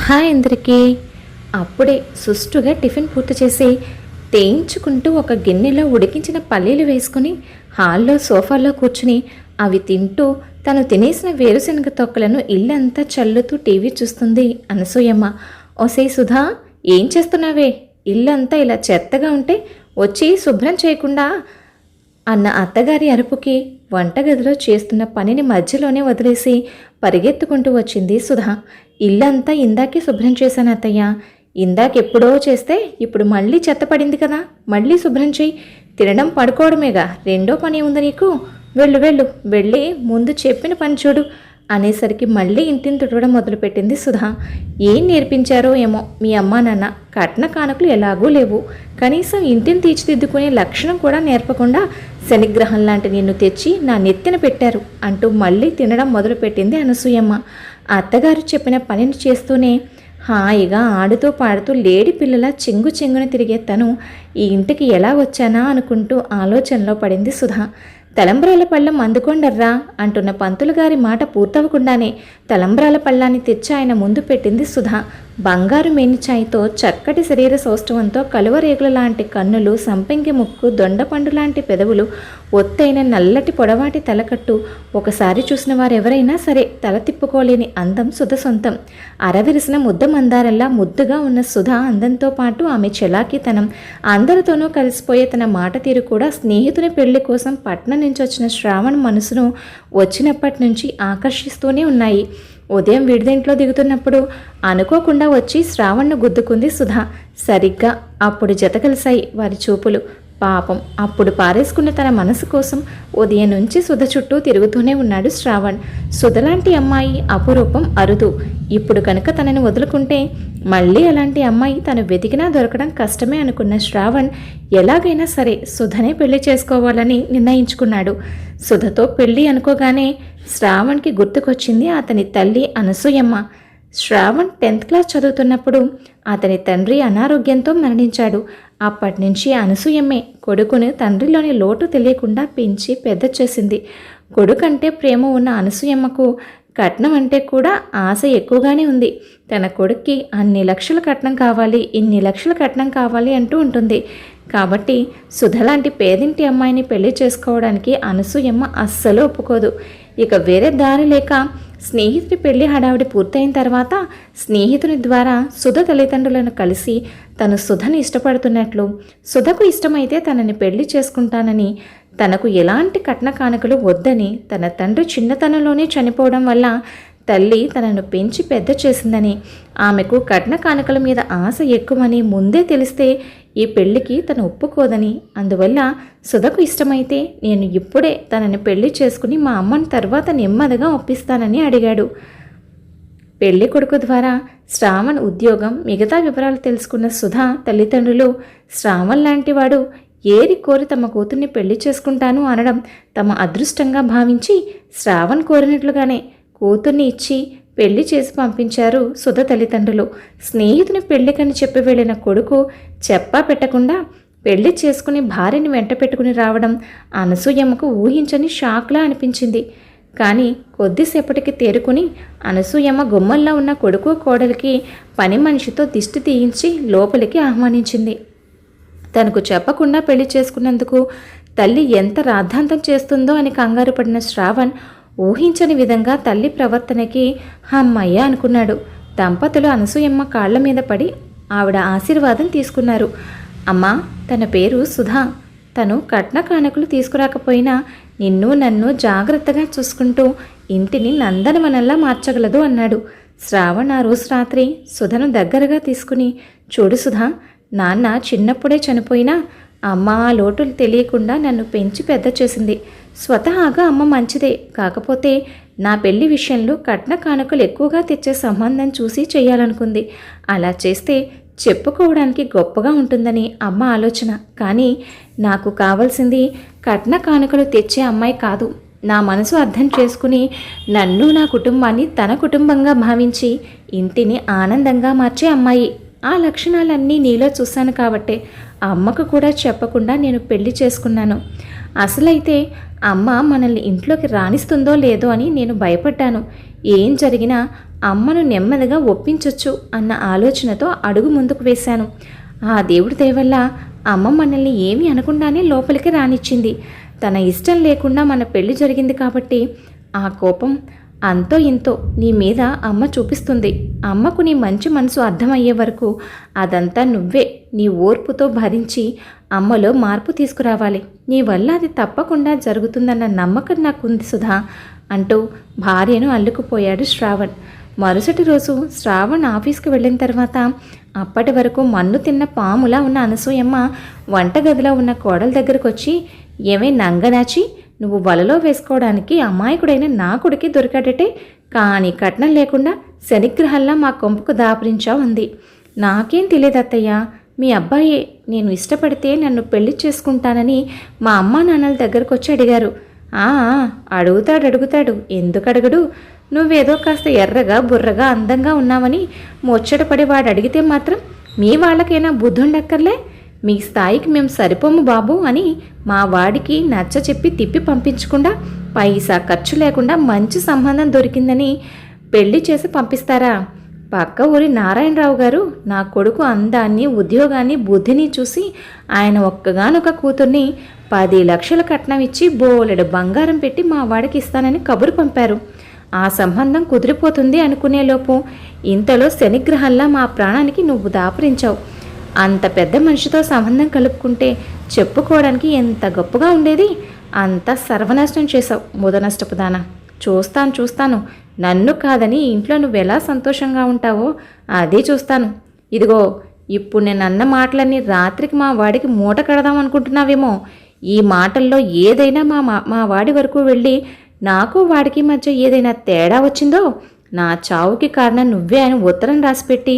Hi అందరికీ. అప్పుడే సుష్టుగా tiffin పూర్తి చేసి తేయించుకుంటూ ఒక గిన్నెలో ఉడికించిన పల్లీలు వేసుకుని హాల్లో సోఫాలో కూర్చుని అవి తింటూ తను తినేసిన వేరుశనగ తొక్కలను ఇల్లంతా చల్లుతూ టీవీ చూస్తుంది అనసూయమ్మ. ఓసే సుధా, ఏం చేస్తున్నావే? ఇల్లంతా ఇలా చెత్తగా ఉంటే వచ్చి శుభ్రం చేయకుండా అన్న అత్తగారి అరుపుకి వంటగదిలో చేస్తున్న పనిని మధ్యలోనే వదిలేసి పరిగెత్తుకుంటూ వచ్చింది సుధా. ఇల్లంతా ఇందాకే శుభ్రం చేశాను అత్తయ్య. ఇందాకెప్పుడో చేస్తే ఇప్పుడు మళ్ళీ చెత్త పడింది కదా, మళ్ళీ శుభ్రం చేయి. తినడం పడుకోవడమేగా రెండో పని ఉంది నీకు. వెళ్ళు వెళ్ళు, వెళ్ళి ముందు చెప్పిన పని చూడు అనేసరికి మళ్ళీ ఇంటిని తుడవడం మొదలుపెట్టింది సుధా. ఏం నేర్పించారో ఏమో మీ అమ్మా నాన్న. కట్న కానుకలు ఎలాగూ లేవు, కనీసం ఇంటిని తీర్చిదిద్దుకునే లక్షణం కూడా నేర్పకుండా శనిగ్రహం లాంటి నిన్ను తెచ్చి నా నెత్తిన పెట్టారు అంటూ మళ్ళీ తినడం మొదలుపెట్టింది అనసూయమ్మ. అత్తగారు చెప్పిన పనిని చేస్తూనే హాయిగా ఆడుతూ పాడుతూ లేడి పిల్లల చెంగు చెంగున తిరిగే తను ఈ ఇంటికి ఎలా వచ్చానా అనుకుంటూ ఆలోచనలో పడింది సుధా. తలంబ్రాల పళ్ళం అందుకోండర్రా అంటున్న పంతులు గారి మాట పూర్తవకుండానే తలంబ్రాల పళ్ళాన్ని తెచ్చి ఆయన ముందు పెట్టింది సుధా. బంగారు మేనిచాయితో చక్కటి శరీర సౌష్ఠవంతో కలువరేగుల లాంటి కన్నులు, సంపెంగి ముక్కు, దొండపండు లాంటి పెదవులు, ఒత్తైన నల్లటి పొడవాటి తలకట్టు. ఒకసారి చూసిన వారెవరైనా సరే తల తిప్పుకోలేని అందం సుధ సొంతం. అరవిరిసిన ముద్ద మందారల్లా ముద్దుగా ఉన్న సుధ అందంతో పాటు ఆమె చలాకీతనం, అందరితోనూ కలిసిపోయే తన మాట తీరు కూడా స్నేహితుని పెళ్లి కోసం పట్నం నుంచి వచ్చిన శ్రావణ్ మనసును వచ్చినప్పటి నుంచి ఆకర్షిస్తూనే ఉన్నాయి. ఉదయం విడిదింట్లో దిగుతున్నప్పుడు అనుకోకుండా వచ్చి శ్రావణ్ను గుద్దుకుంది సుధా. సరిగ్గా అప్పుడు జత కలిశాయి వారి చూపులు. పాపం, అప్పుడు పారేసుకున్న తన మనసు కోసం ఉదయం నుంచి సుధ చుట్టూ తిరుగుతూనే ఉన్నాడు శ్రావణ్. సుధలాంటి అమ్మాయి అపురూపం, అరుదు. ఇప్పుడు కనుక తనని వదులుకుంటే మళ్ళీ అలాంటి అమ్మాయి తను వెతికినా దొరకడం కష్టమే అనుకున్న శ్రావణ్ ఎలాగైనా సరే సుధనే పెళ్లి చేసుకోవాలని నిర్ణయించుకున్నాడు. సుధతో పెళ్లి అనుకోగానే శ్రావణ్కి గుర్తుకొచ్చింది అతని తల్లి అనసూయమ్మ. శ్రావణ్ 10th క్లాస్ చదువుతున్నప్పుడు అతని తండ్రి అనారోగ్యంతో మరణించాడు. అప్పటి నుంచి అనసూయమ్మే కొడుకును తండ్రిలోని లోటు తెలియకుండా పెంచి పెద్ద చేసింది. కొడుకంటే ప్రేమ ఉన్న అనసూయమ్మకు కట్నం అంటే కూడా ఆశ ఎక్కువగానే ఉంది. తన కొడుక్కి అన్ని లక్షల కట్నం కావాలి, ఇన్ని లక్షల కట్నం కావాలి అంటూ ఉంటుంది. కాబట్టి సుధలాంటి పేదింటి అమ్మాయిని పెళ్లి చేసుకోవడానికి అనసూయమ్మ అస్సలు ఒప్పుకోదు. ఇక వేరే దారి లేక స్నేహితుడి పెళ్లి హడావిడి పూర్తయిన తర్వాత స్నేహితుని ద్వారా సుధ తల్లిదండ్రులను కలిసి తను సుధను ఇష్టపడుతున్నట్లు, సుధకు ఇష్టమైతే తనని పెళ్లి చేసుకుంటానని, తనకు ఎలాంటి కట్న కానుకలు వద్దని, తన తండ్రి చిన్నతనంలోనే చనిపోవడం వల్ల తల్లి తనను పెంచి పెద్ద చేసిందని, ఆమెకు కట్న కానుకల మీద ఆశ ఎక్కువని ముందే తెలిస్తే ఈ పెళ్లికి తను ఒప్పుకోదని, అందువల్ల సుధకు ఇష్టమైతే నేను ఇప్పుడే తనని పెళ్లి చేసుకుని మా అమ్మని తర్వాత నెమ్మదిగా ఒప్పిస్తానని అడిగాడు. పెళ్లి కొడుకు ద్వారా శ్రావణ్ ఉద్యోగం, మిగతా వివరాలు తెలుసుకున్న సుధ తల్లిదండ్రులు శ్రావణ్ లాంటివాడు ఏరి కోరి తమ కూతుర్ని పెళ్లి చేసుకుంటాను అనడం తమ అదృష్టంగా భావించి శ్రావణ్ కోరినట్లుగానే కూతుర్ని ఇచ్చి పెళ్లి చేసి పంపించారు సుధ తల్లిదండ్రులు. స్నేహితుని పెళ్లికని చెప్పి వెళ్ళిన కొడుకు చెప్పా పెట్టకుండా పెళ్లి చేసుకుని భార్యని వెంట పెట్టుకుని రావడం అనసూయమ్మకు ఊహించని షాక్లా అనిపించింది. కానీ కొద్దిసేపటికి తేరుకుని అనసూయమ్మ గుమ్మల్లా ఉన్న కొడుకు కోడలికి పని మనిషితో దిష్టి తీయించి లోపలికి ఆహ్వానించింది. తనకు చెప్పకుండా పెళ్లి చేసుకున్నందుకు తల్లి ఎంత రాద్ధాంతం చేస్తుందో అని కంగారు పడిన శ్రావణ్ ఊహించని విధంగా తల్లి ప్రవర్తనకి అమ్మయ్య అనుకున్నాడు. దంపతులు అనసూయమ్మ కాళ్ల మీద పడి ఆవిడ ఆశీర్వాదం తీసుకున్నారు. అమ్మా, తన పేరు సుధా. తను కట్న కానుకలు తీసుకురాకపోయినా నిన్ను నన్ను జాగ్రత్తగా చూసుకుంటూ ఇంటిని నందనవనంలా మార్చగలదు అన్నాడు. శ్రావణ్ ఆ రోజు రాత్రి సుధను దగ్గరగా తీసుకుని, చూడు సుధా, నాన్న చిన్నప్పుడే చనిపోయినా అమ్మ ఆ లోటులు తెలియకుండా నన్ను పెంచి పెద్ద చేసింది. స్వతహాగా అమ్మ మంచిదే, కాకపోతే నా పెళ్లి విషయంలో కట్న కానుకలు ఎక్కువగా తెచ్చే సంబంధం చూసి చేయాలనుకుంది. అలా చేస్తే చెప్పుకోవడానికి గొప్పగా ఉంటుందని అమ్మ ఆలోచన. కానీ నాకు కావాల్సింది కట్న కానుకలు తెచ్చే అమ్మాయి కాదు, నా మనసు అర్థం చేసుకుని నన్ను నా కుటుంబాన్ని తన కుటుంబంగా భావించి ఇంటిని ఆనందంగా మార్చే అమ్మాయి. ఆ లక్షణాలన్నీ నీలో చూశాను కాబట్టే అమ్మకు కూడా చెప్పకుండా నేను పెళ్లి చేసుకున్నాను. అసలైతే అమ్మ మనల్ని ఇంట్లోకి రాణిస్తుందో లేదో అని నేను భయపడ్డాను. ఏం జరిగినా అమ్మను నెమ్మదిగా ఒప్పించొచ్చు అన్న ఆలోచనతో అడుగు ముందుకు వేశాను. ఆ దేవుడి దయ వల్ల అమ్మ మనల్ని ఏమీ అనకుండానే లోపలికి రానిచ్చింది. తన ఇష్టం లేకుండా మన పెళ్లి జరిగింది కాబట్టి ఆ కోపం అంతో ఇంతో నీ మీద అమ్మ చూపిస్తుంది. అమ్మకు నీ మంచి మనసు అర్థమయ్యే వరకు అదంతా నువ్వే నీ ఓర్పుతో భరించి అమ్మలో మార్పు తీసుకురావాలి. నీ వల్ల అది తప్పకుండా జరుగుతుందన్న నమ్మకం నాకుంది సుధా అంటూ భార్యను అల్లుకుపోయాడు శ్రావణ్. మరుసటి రోజు శ్రావణ్ ఆఫీస్కి వెళ్ళిన తర్వాత అప్పటి వరకు మన్ను తిన్న పాములా ఉన్న అనసూయమ్మ వంటగదిలో ఉన్న కోడల దగ్గరకు వచ్చి, ఏమే నంగనాచి, నువ్వు వలలో వేసుకోవడానికి అమాయకుడైన నా కొడుకి దొరికాడటే, కానీ కట్నం లేకుండా శనిగ్రహంలా మా కొంపకు దాపరించావు అంది. నాకేం తెలియదు అత్తయ్య, మీ అబ్బాయే నేను ఇష్టపడితే నన్ను పెళ్లి చేసుకుంటానని మా అమ్మా నాన్నల దగ్గరకు వచ్చి అడిగారు. అడుగుతాడు, ఎందుకు అడగడు? నువ్వేదో కాస్త ఎర్రగా బుర్రగా అందంగా ఉన్నావని ముచ్చటపడి వాడు అడిగితే మాత్రం మీ వాళ్ళకైనా బుద్ధుండక్కర్లే, మీ స్థాయికి మేము సరిపోము బాబు అని మా వాడికి నచ్చ చెప్పి తిప్పి పంపించకుండా పైసా ఖర్చు లేకుండా మంచి సంబంధం దొరికిందని పెళ్లి చేసి పంపిస్తారా? పక్క ఊరి నారాయణరావు గారు నా కొడుకు అందాన్ని, ఉద్యోగాన్ని, బుద్ధిని చూసి ఆయన ఒక్కగానొక కూతుర్ని 10 లక్షల కట్నం ఇచ్చి బోలెడు బంగారం పెట్టి మా వాడికి ఇస్తానని కబురు పంపారు. ఆ సంబంధం కుదిరిపోతుంది అనుకునేలోపు ఇంతలో శనిగ్రహంలా మా ప్రాణానికి నువ్వు దాపరించావు. అంత పెద్ద మనిషితో సంబంధం కలుపుకుంటే చెప్పుకోవడానికి ఎంత గొప్పగా ఉండేది, అంత సర్వనాశనం చేశావు ముదనష్టపుదానా. చూస్తాను, నన్ను కాదని ఇంట్లో నువ్వెలా సంతోషంగా ఉంటావో అదే చూస్తాను. ఇదిగో ఇప్పుడు నేను అన్న మాటలన్నీ రాత్రికి మా వాడికి మూట కడదాం అనుకుంటున్నావేమో. ఈ మాటల్లో ఏదైనా మా వాడి వరకు వెళ్ళి నాకు వాడికి మధ్య ఏదైనా తేడా వచ్చిందో నా చావుకి కారణం నువ్వే అని ఉత్తరం రాసిపెట్టి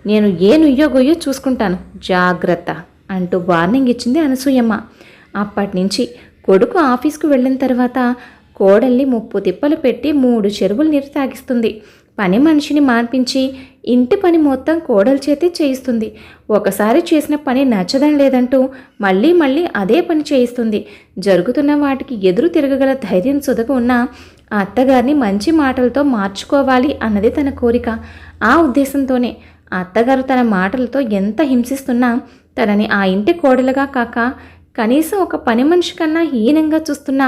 నేను ఏ నుయ్యో గొయ్యో చూసుకుంటాను, జాగ్రత్త అంటూ వార్నింగ్ ఇచ్చింది అనసూయమ్మ. అప్పటి నుంచి కొడుకు ఆఫీస్కు వెళ్ళిన తర్వాత కోడల్ని 30 తిప్పలు పెట్టి 3 చెరువులు నీరు తాగిస్తుంది. పని మనిషిని మార్పించి ఇంటి పని మొత్తం కోడల చేతే చేయిస్తుంది. ఒకసారి చేసిన పని నచ్చడం లేదంటూ మళ్ళీ అదే పని చేయిస్తుంది. జరుగుతున్న వాటికి ఎదురు తిరగగల ధైర్యం సుధకు ఉన్న అత్తగారిని మంచి మాటలతో మార్చుకోవాలి అన్నది తన కోరిక. ఆ ఉద్దేశంతోనే అత్తగారు తన మాటలతో ఎంత హింసిస్తున్నా తనని ఆ ఇంటి కోడలుగా కాక కనీసం ఒక పని మనిషి కన్నా హీనంగా చూస్తున్నా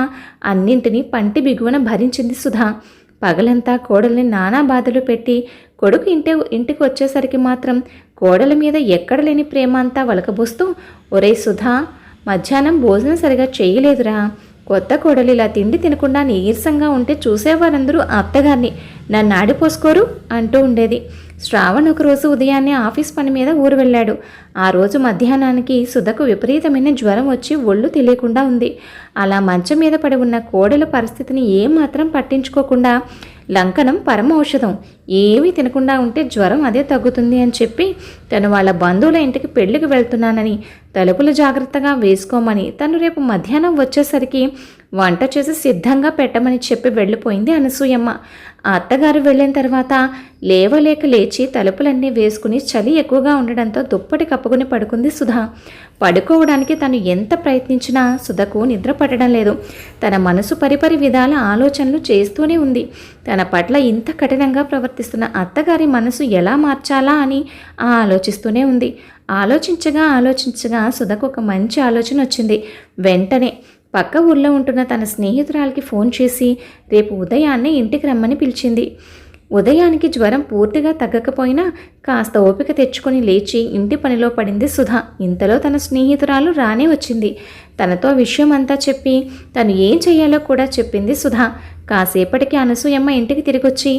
అన్నింటినీ పంటి బిగువన భరించింది సుధా. పగలంతా కోడల్ని నానా బాధలు పెట్టి కొడుకు ఇంటికి వచ్చేసరికి మాత్రం కోడల మీద ఎక్కడ లేని ప్రేమ అంతా వలకబోస్తూ, ఒరే సుధా, మధ్యాహ్నం భోజనం సరిగా చేయలేదురా, కొత్త కోడలు ఇలా తిండి తినకుండా నీరసంగా ఉంటే చూసేవారందరూ అత్తగారిని నన్ను ఆడిపోసుకోరు అంటూ ఉండేది. శ్రావణ్ ఒకరోజు ఉదయాన్నే ఆఫీస్ పని మీద ఊరు వెళ్ళాడు. ఆ రోజు మధ్యాహ్నానికి సుధకు విపరీతమైన జ్వరం వచ్చి ఒళ్ళు తెలియకుండా ఉంది. అలా మంచం మీద పడి ఉన్న కోడల పరిస్థితిని ఏమాత్రం పట్టించుకోకుండా లంకనం పరమ ఔషధం, ఏమీ తినకుండా ఉంటే జ్వరం అదే తగ్గుతుంది అని చెప్పి తను వాళ్ళ బంధువుల ఇంటికి పెళ్లికి వెళ్తున్నానని తలుపులు జాగ్రత్తగా వేసుకోమని తను రేపు మధ్యాహ్నం వచ్చేసరికి వంట చేసి సిద్ధంగా పెట్టమని చెప్పి వెళ్ళిపోయింది అనసూయమ్మ. ఆ అత్తగారు వెళ్ళిన తర్వాత లేవలేక లేచి తలుపులన్నీ వేసుకుని చలి ఎక్కువగా ఉండడంతో దుప్పటి కప్పుకుని పడుకుంది సుధా. పడుకోవడానికి తను ఎంత ప్రయత్నించినా సుధకు నిద్ర పట్టడం లేదు. తన మనసు పరిపరి విధాల ఆలోచనలు చేస్తూనే ఉంది. తన పట్ల ఇంత కఠినంగా ప్రవర్తిస్తున్న అత్తగారి మనసు ఎలా మార్చాలా అని ఆలోచిస్తూనే ఉంది. ఆలోచించగా సుధకు ఒక మంచి ఆలోచన వచ్చింది. వెంటనే పక్క ఊళ్ళో ఉంటున్న తన స్నేహితురాలకి ఫోన్ చేసి రేపు ఉదయాన్నే ఇంటికి రమ్మని పిలిచింది. ఉదయానికి జ్వరం పూర్తిగా తగ్గకపోయినా కాస్త ఓపిక తెచ్చుకొని లేచి ఇంటి పనిలో పడింది సుధా. ఇంతలో తన స్నేహితురాలు రానే వచ్చింది. తనతో విషయం అంతా చెప్పి తను ఏం చేయాలో కూడా చెప్పింది సుధా. కాసేపటికి అనసూయమ్మ ఇంటికి తిరిగొచ్చి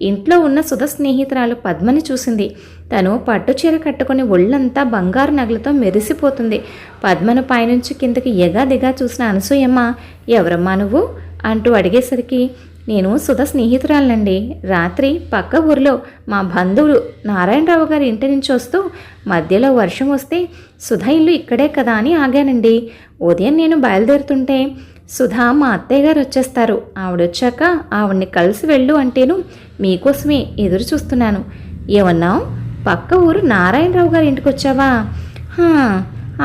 ఇంట్లో ఉన్న సుధ స్నేహితురాలు పద్మని చూసింది. తను పట్టుచీర కట్టుకుని ఒళ్ళంతా బంగారు నగలతో మెరిసిపోతుంది. పద్మను పైనుంచి కిందకి ఎగాదిగా చూసిన అనసూయమ్మ, ఎవరమ్మా నువ్వు అంటూ అడిగేసరికి, నేను సుధ స్నేహితురాలనండి. రాత్రి పక్క ఊరిలో మా బంధువులు నారాయణరావు గారి ఇంటి నుంచి వస్తూ మధ్యలో వర్షం వస్తే సుధ ఇల్లు ఇక్కడే కదా అని ఆగానండి. ఉదయం నేను బయలుదేరుతుంటే సుధా మా అత్తయ్య గారు వచ్చేస్తారు, ఆవిడొచ్చాక ఆవిడ్ని కలిసి వెళ్ళు అంటేను మీకోసమే ఎదురు చూస్తున్నాను. ఏమన్నావు? పక్క ఊరు నారాయణరావు గారి ఇంటికి వచ్చావా?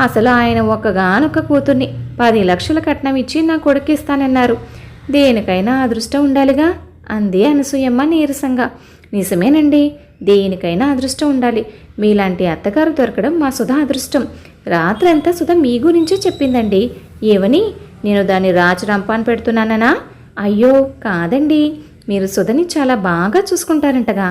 అసలు ఆయన ఒక్కగానొక్క కూతుర్ని 10 లక్షల కట్నం ఇచ్చి నా కొడుకిస్తానన్నారు. దేనికైనా అదృష్టం ఉండాలిగా అంది అనసూయమ్మ నీరసంగా. నిజమేనండి, దేనికైనా అదృష్టం ఉండాలి. మీలాంటి అత్తగారు దొరకడం మా సుధా అదృష్టం. రాత్రంతా సుధా మీ గురించే చెప్పిందండి. ఏమని? నేను దాన్ని రాజరంపాన్ పెడుతున్నాననా? అయ్యో కాదండి, మీరు సుధని చాలా బాగా చూసుకుంటారంటగా,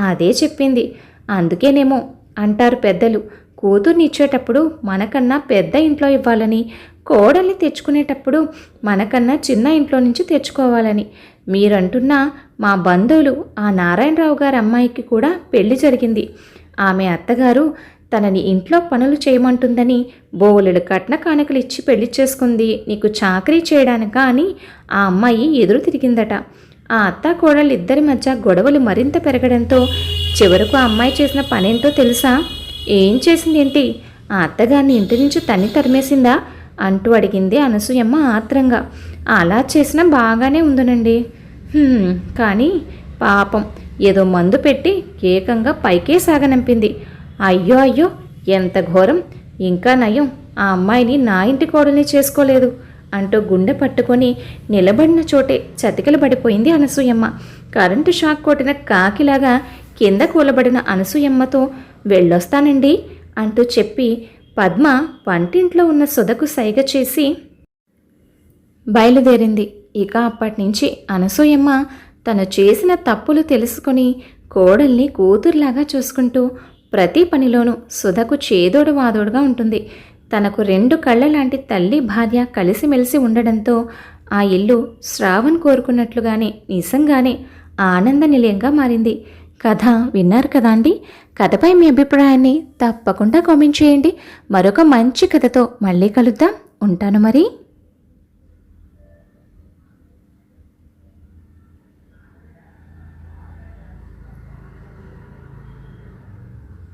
అదే చెప్పింది. అందుకేనేమో అంటారు పెద్దలు, కూతుర్ని ఇచ్చేటప్పుడు మనకన్నా పెద్ద ఇంట్లో ఇవ్వాలని, కోడల్ని తెచ్చుకునేటప్పుడు మనకన్నా చిన్న ఇంట్లో నుంచి తెచ్చుకోవాలని. మీరంటున్న మా బంధువులు ఆ నారాయణరావు గారి అమ్మాయికి కూడా పెళ్లి జరిగింది. ఆమె అత్తగారు తనని ఇంట్లో పనులు చేయమంటుందని బోలెడు కట్న కానుకలు ఇచ్చి పెళ్లి చేసుకుంది, నీకు చాకరీ చేయడానికా అని ఆ అమ్మాయి ఎదురు తిరిగిందట. ఆ అత్త కోడళ్ళు ఇద్దరి మధ్య గొడవలు మరింత పెరగడంతో చివరకు ఆ అమ్మాయి చేసిన పనేంటో తెలుసా? ఏం చేసిందేంటి? ఆ అత్తగారిని ఇంటి నుంచి తన్ని తరిమేసిందా అంటూ అడిగింది అనసూయమ్మ ఆత్రంగా. అలా చేసినా బాగానే ఉందనండి. కానీ పాపం ఏదో మందు పెట్టి ఏకంగా పైకే సాగనంపింది. అయ్యో అయ్యో, ఎంత ఘోరం! ఇంకా నయం ఆ అమ్మాయిని నా ఇంటి కోడల్ని చేసుకోలేదు అంటూ గుండె పట్టుకొని నిలబడిన చోటే చతికిల పడిపోయింది అనసూయమ్మ. కరెంటు షాక్ కొట్టిన కాకిలాగా కింద కూలబడిన అనసూయమ్మతో వెళ్ళొస్తానండి అంటూ చెప్పి పద్మ వంటింట్లో ఉన్న సుధకు సైగ చేసి బయలుదేరింది. ఇక అప్పటినుంచి అనసూయమ్మ తను చేసిన తప్పులు తెలుసుకొని కోడల్ని కూతుర్లాగా చూసుకుంటూ ప్రతి పనిలోనూ సుధకు చేదోడు వాదోడుగా ఉంటుంది. తనకు రెండు కళ్ళ లాంటి తల్లి భార్య కలిసిమెలిసి ఉండడంతో ఆ ఇల్లు శ్రావణ్ కోరుకున్నట్లుగానే నిజంగానే ఆనంద నిలయంగా మారింది. కథ విన్నారు కదా అండి? కథపై మీ అభిప్రాయాన్ని తప్పకుండా కామెంట్ చేయండి. మరొక మంచి కథతో మళ్ళీ కలుద్దాం. ఉంటాను మరి.